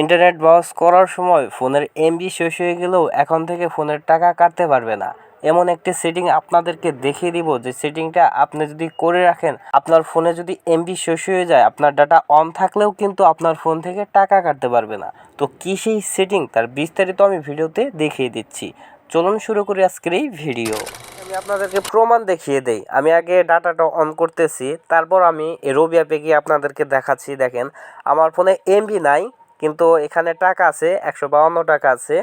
Internet browse করার সময় ফোনের এমবি শেষ হয়ে গেলেও এখন থেকে ফোনের টাকা কাটতে পারবে না। এমন একটি সেটিং আপনাদেরকে দেখিয়ে দিব, যে সেটিংটা আপনি যদি করে রাখেন, আপনার ফোনে যদি এমবি শেষ হয়ে যায়, আপনার ডাটা অন থাকলেও কিন্তু আপনার ফোন থেকে টাকা কাটতে পারবে না। তো কী সেই সেটিং, তার বিস্তারিত আমি ভিডিওতে দেখিয়ে দিচ্ছি। চলুন শুরু করি আজকের এই ভিডিও। আমি আপনাদেরকে প্রমাণ দেখিয়ে দেই। আমি আগে ডাটাটা অন করতেছি, তারপর আমি রবি অ্যাপে গিয়ে আপনাদেরকে দেখাচ্ছি। দেখেন, আমার ফোনে এমবি নাই, কিন্তু এখানে টাকা আছে, 152 টাকা আছে।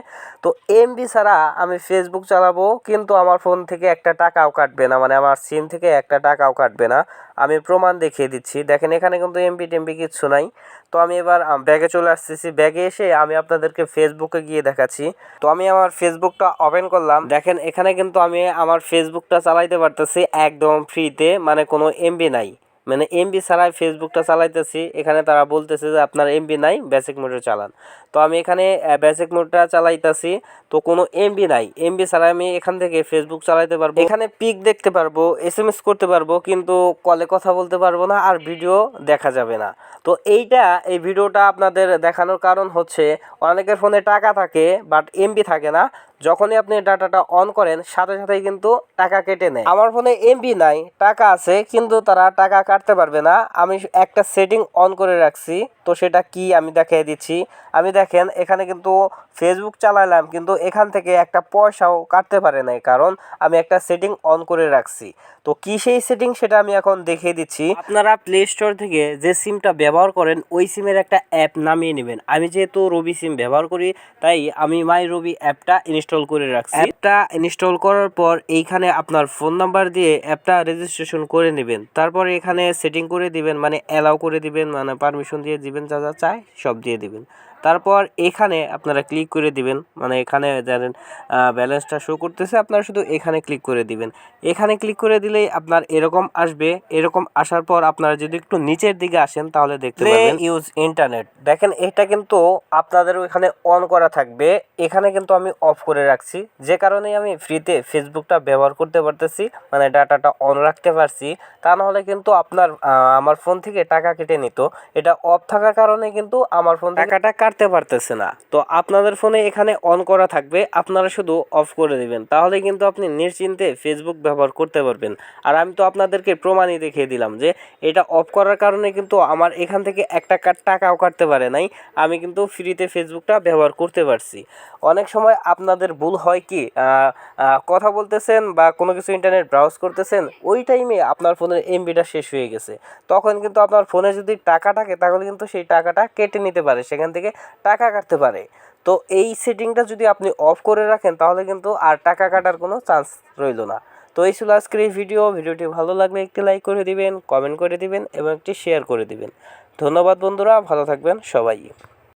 তো এমবি ছাড়া আমি ফেসবুক চালাবো, কিন্তু আমার ফোন থেকে একটা টাকাও কাটবে না, মানে আমার সিম থেকে একটা টাকাও কাটবে না। আমি প্রমাণ দেখিয়ে দিচ্ছি। দেখেন, এখানে কিন্তু এমবি টেমবি কিচ্ছু নাই। তো আমি এবার ব্যাগে চলে আসতেছি। ব্যাগে এসে আমি আপনাদেরকে ফেসবুকে গিয়ে দেখাচ্ছি। তো আমি আমার ফেসবুকটা ওপেন করলাম। দেখেন, এখানে কিন্তু আমি আমার ফেসবুকটা চালাইতে পারতেছি একদম ফ্রিতে, মানে কোনো এমবি নাই, মানে এমবি ছাড়াই ফেসবুকটা চালাইতেছি। এখানে তারা বলতেছে যে আপনার এমবি নাই, বেসিক মোডে চালান। তো আমি এখানে বেসিক মোডটা চালাইতেছি, তো কোনো এমবি নাই। এমবি ছাড়া আমি এখান থেকে ফেসবুক চালাইতে পারবো। এখানে পিক দেখতে পারবো, এসএমএস করতে পারবো, কিন্তু কলে কথা বলতে পারবো না, আর ভিডিও দেখা যাবে না। তো এই ভিডিওটা আপনাদের দেখানোর কারণ হচ্ছে, অনেকের ফোনে টাকা থাকে বাট এমবি থাকে না। যখনই আপনি ডাটাটা অন করেন, সাথে সাথেই কিন্তু টাকা কেটে নেয়। আমার ফোনে এমবি নাই, টাকা আছে, কিন্তু তারা টাকা কাটতে পারবে না। আমি একটা সেটিং অন করে রাখছি, তো সেটা কি আমি দেখিয়ে দিচ্ছি। আমি দেখেন, এখানে কিন্তু ফেসবুক চালাইলাম, কিন্তু এখান থেকে একটা পয়সাও কাটতে পারে নাই, কারণ আমি একটা সেটিং অন করে রাখছি। তো কি সেই সেটিং, সেটা আমি এখন দেখিয়ে দিচ্ছি। আপনারা প্লে স্টোর থেকে যে সিমটা ব্যবহার করেন, ওই সিমের একটা অ্যাপ নামিয়ে নেবেন। আমি যেহেতু রবি সিম ব্যবহার করি, তাই আমি মাই রবি অ্যাপটা ইনস্টল করে রাখছি। অ্যাপটা ইনস্টল করার পর এইখানে আপনার ফোন নাম্বার দিয়ে অ্যাপটা রেজিস্ট্রেশন করে নেবেন। তারপর এখানে সেটিং করে দিবেন, মানে অ্যালাউ করে দিবেন, মানে পারমিশন দিয়ে দিবেন, যা যা চায় সব দিয়ে দিবেন। তারপর এখানে আপনারা ক্লিক করে দিবেন, মানে এখানে জানেন ব্যালেন্সটা শো করতেছে, আপনারা শুধু এখানে ক্লিক করে দিবেন। এখানে ক্লিক করে দিলেই আপনার এরকম আসবে। এরকম আসার পর আপনারা যদি একটু নিচের দিকে আসেন, তাহলে দেখতে পাবেন ইউজ ইন্টারনেট। দেখেন, এটা কিন্তু আপনাদের ওইখানে অন করা থাকবে, এখানে কিন্তু আমি অফ করে রাখছি, যে কারণে আমি ফ্রিতে ফেসবুকটা ব্যবহার করতে পারতেছি, মানে ডাটাটা অন রাখতে পারছি। তা নাহলে কিন্তু আমার ফোন থেকে টাকা কেটে নিত। এটা অফ থাকার কারণে কিন্তু আমার ফোন টাকাটা কাটতে পারতেছে না। তো আপনাদের ফোনে এখানে অন করা থাকবে, আপনারা শুধু অফ করে দিবেন, তাহলে কিন্তু আপনি নিশ্চিন্তে ফেসবুক ব্যবহার করতে পারবেন। আর আমি তো আপনাদেরকে প্রমাণই দেখিয়ে দিলাম যে এটা অফ করার কারণে কিন্তু আমার এখান থেকে একটা টাকাও কাটতে পারে নাই, আমি কিন্তু ফ্রিতে ফেসবুকটা ব্যবহার করতে পারছি। অনেক সময় আপনাদের ভুল হয় কি, কথা বলতেছেন বা কোনো কিছু ইন্টারনেট ব্রাউজ করতেছেন, ওই টাইমে আপনার ফোনের এমবিটা শেষ হয়ে গেছে। তখন কিন্তু আপনার ফোনে যদি টাকা থাকে, তাহলে কিন্তু সেই টাকাটা কেটে নিতে পারে, সেখান থেকে টাকা কাটতে পারে। তো এই সেটিংটা যদি আপনি অফ করে রাখেন, তাহলে কিন্তু আর টাকা কাটার কোনো চান্স রইল না। তো এই ছিল আজকের এই ভিডিওটি ভালো লাগলে একটি লাইক করে দিবেন, কমেন্ট করে দিবেন এবং একটি শেয়ার করে দিবেন। ধন্যবাদ বন্ধুরা, ভালো থাকবেন সবাই।